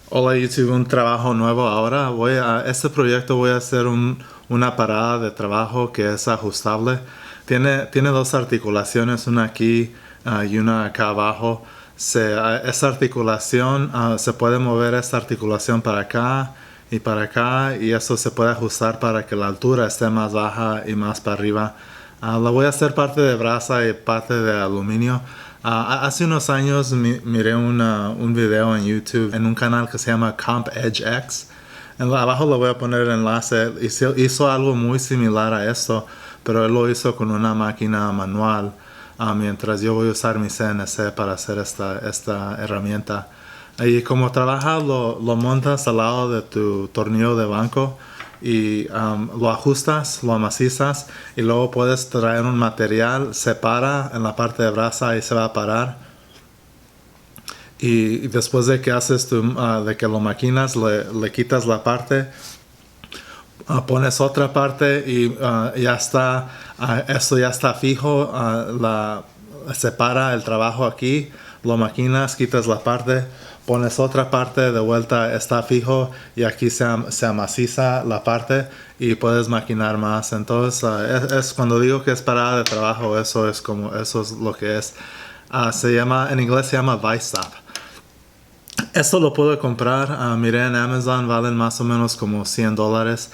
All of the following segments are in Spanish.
Hola YouTube, un trabajo nuevo ahora. Este proyecto voy a hacer una parada de trabajo que es ajustable. Tiene dos articulaciones, una aquí y una acá abajo. Esta articulación, se puede mover esta articulación para acá y eso se puede ajustar para que la altura esté más baja y más para arriba. La voy a hacer parte de brasa y parte de aluminio. Hace unos años miré un video en YouTube en un canal que se llama Comp Edge X. Abajo le voy a poner el enlace. Hizo algo muy similar a esto, pero él lo hizo con una máquina manual, mientras yo voy a usar mi CNC para hacer esta herramienta. Y como trabaja, lo montas al lado de tu tornillo de banco y lo ajustas, lo amasizas y luego puedes traer un material, se para en la parte de brasa y se va a parar. Y después de que de que lo maquinas, le quitas la parte, pones otra parte y ya está, esto ya está fijo, separa el trabajo aquí, lo maquinas, quitas la parte, pones otra parte de vuelta, está fijo y aquí se amaciza la parte y puedes maquinar más. Entonces, es cuando digo que es parada de trabajo, eso es lo que es. En inglés se llama vise stop. Esto lo puedo comprar, miré en Amazon, valen más o menos como $100.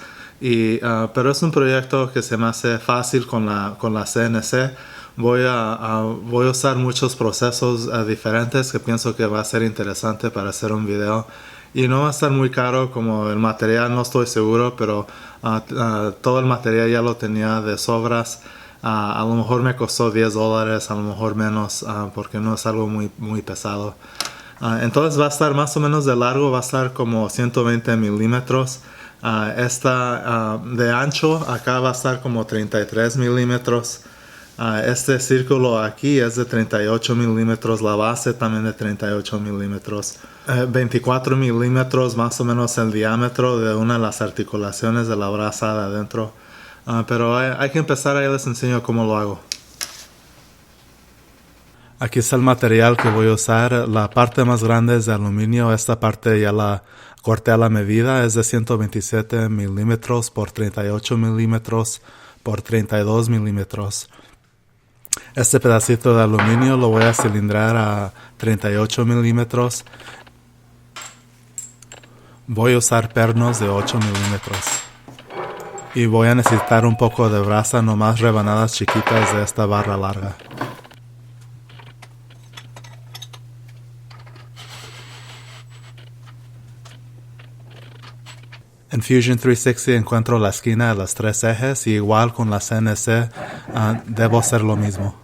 Pero es un proyecto que se me hace fácil con la CNC. Voy a usar muchos procesos diferentes que pienso que va a ser interesante para hacer un video. Y no va a estar muy caro como el material, no estoy seguro, pero todo el material ya lo tenía de sobras. A lo mejor me costó $10, a lo mejor menos, porque no es algo muy pesado. Entonces va a estar más o menos de largo, va a estar como 120 milímetros. Esta de ancho acá va a estar como 33 milímetros. Este círculo aquí es de 38 milímetros, la base también de 38 milímetros. 24 milímetros más o menos el diámetro de una de las articulaciones de la brasa de adentro. Pero hay que empezar, ahí les enseño cómo lo hago. Aquí está el material que voy a usar. La parte más grande es de aluminio. Esta parte ya la corté a la medida. Es de 127 milímetros por 38 milímetros por 32 milímetros. Este pedacito de aluminio lo voy a cilindrar a 38 milímetros. Voy a usar pernos de 8 milímetros. Y voy a necesitar un poco de brasa, nomás rebanadas chiquitas de esta barra larga. En Fusion 360 encuentro la esquina de los tres ejes y igual con la CNC debo hacer lo mismo.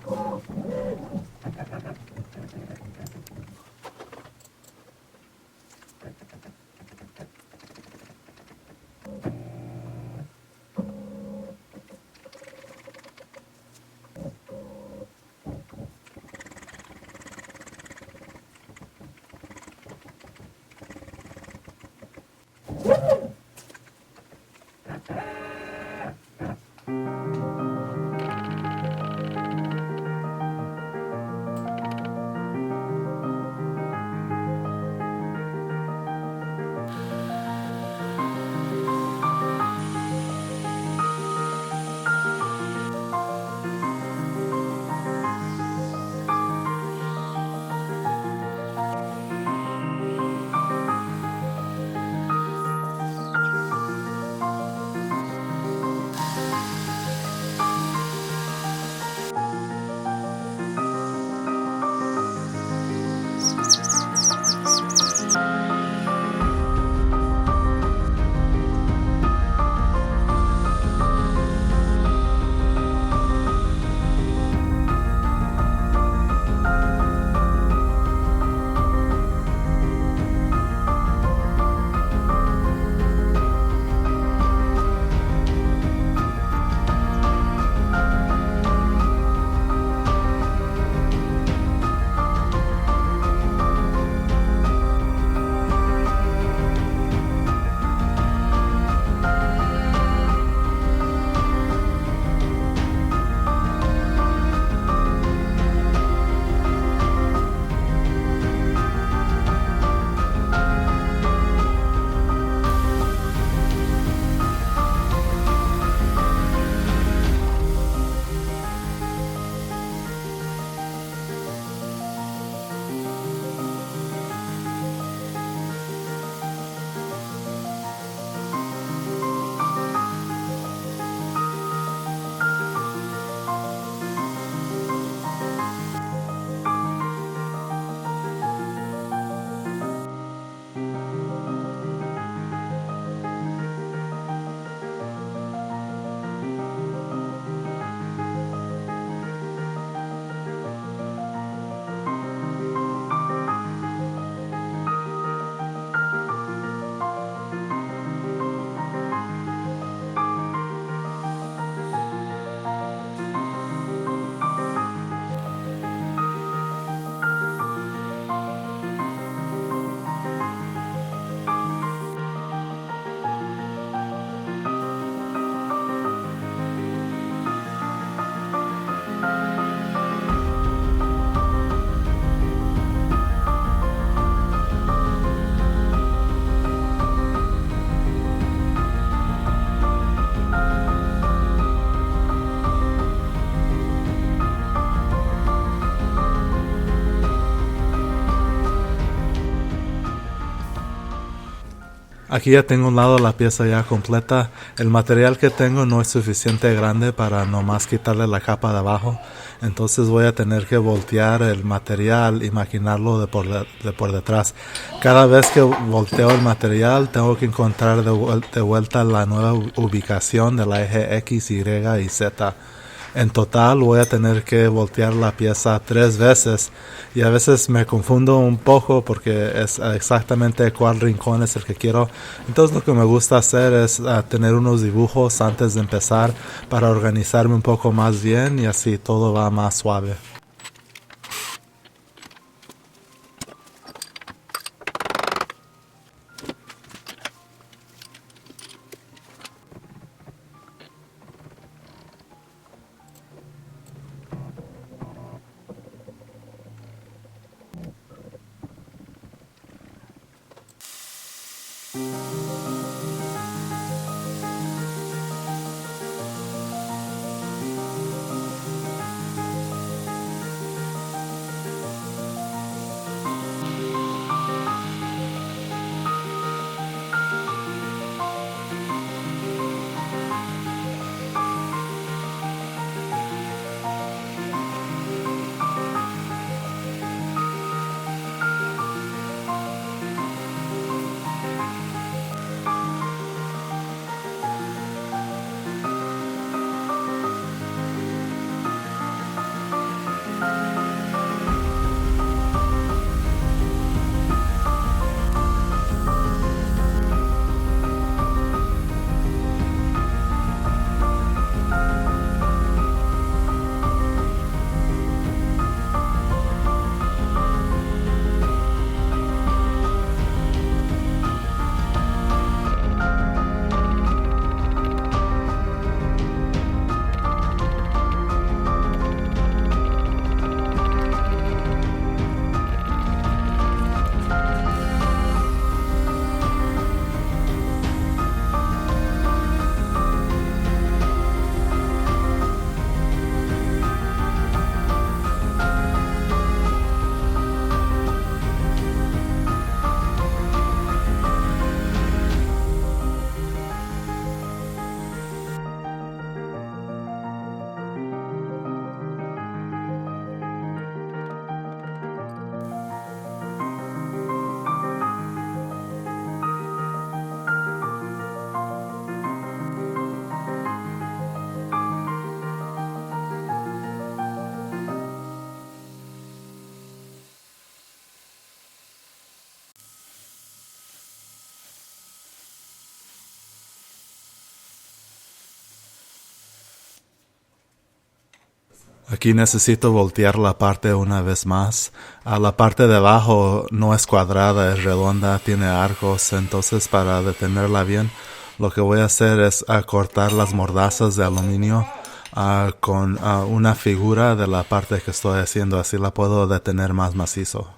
Aquí ya tengo un lado la pieza ya completa. El material que tengo no es suficiente grande para nomás quitarle la capa de abajo. Entonces voy a tener que voltear el material y maquinarlo de por detrás. Cada vez que volteo el material tengo que encontrar de vuelta la nueva ubicación de la eje X, Y y Z. En total voy a tener que voltear la pieza 3 veces y a veces me confundo un poco porque es exactamente cuál rincón es el que quiero. Entonces lo que me gusta hacer es tener unos dibujos antes de empezar para organizarme un poco más bien y así todo va más suave. Aquí necesito voltear la parte una vez más. La parte de abajo no es cuadrada, es redonda, tiene arcos. Entonces para detenerla bien, lo que voy a hacer es cortar las mordazas de aluminio con una figura de la parte que estoy haciendo. Así la puedo detener más macizo.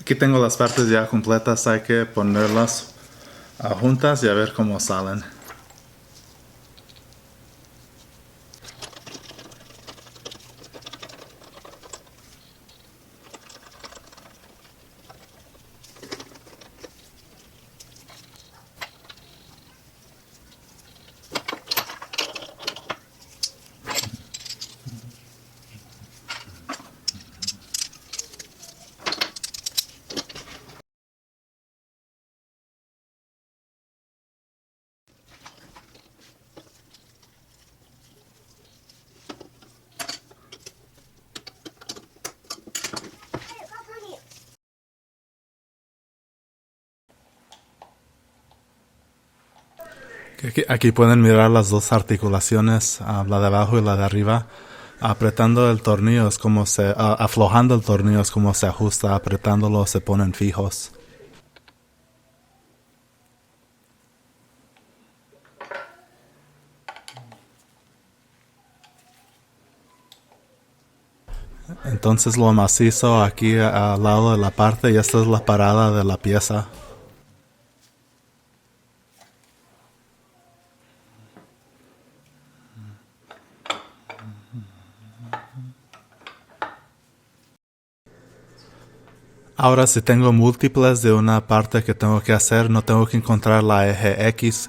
Aquí tengo las partes ya completas, hay que ponerlas juntas y a ver cómo salen. Aquí pueden mirar las dos articulaciones, la de abajo y la de arriba. Apretando el tornillo es como aflojando el tornillo es como se ajusta, apretándolo se ponen fijos. Entonces lo macizo aquí al lado de la parte y esta es la parada de la pieza. Ahora si tengo múltiples de una parte que tengo que hacer, no tengo que encontrar la eje X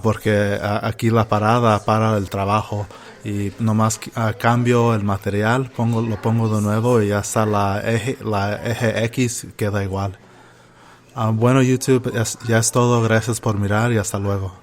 porque aquí la parada para el trabajo y nomás cambio el material, lo pongo de nuevo y ya está la eje X, queda igual. Bueno YouTube, ya es todo, gracias por mirar y hasta luego.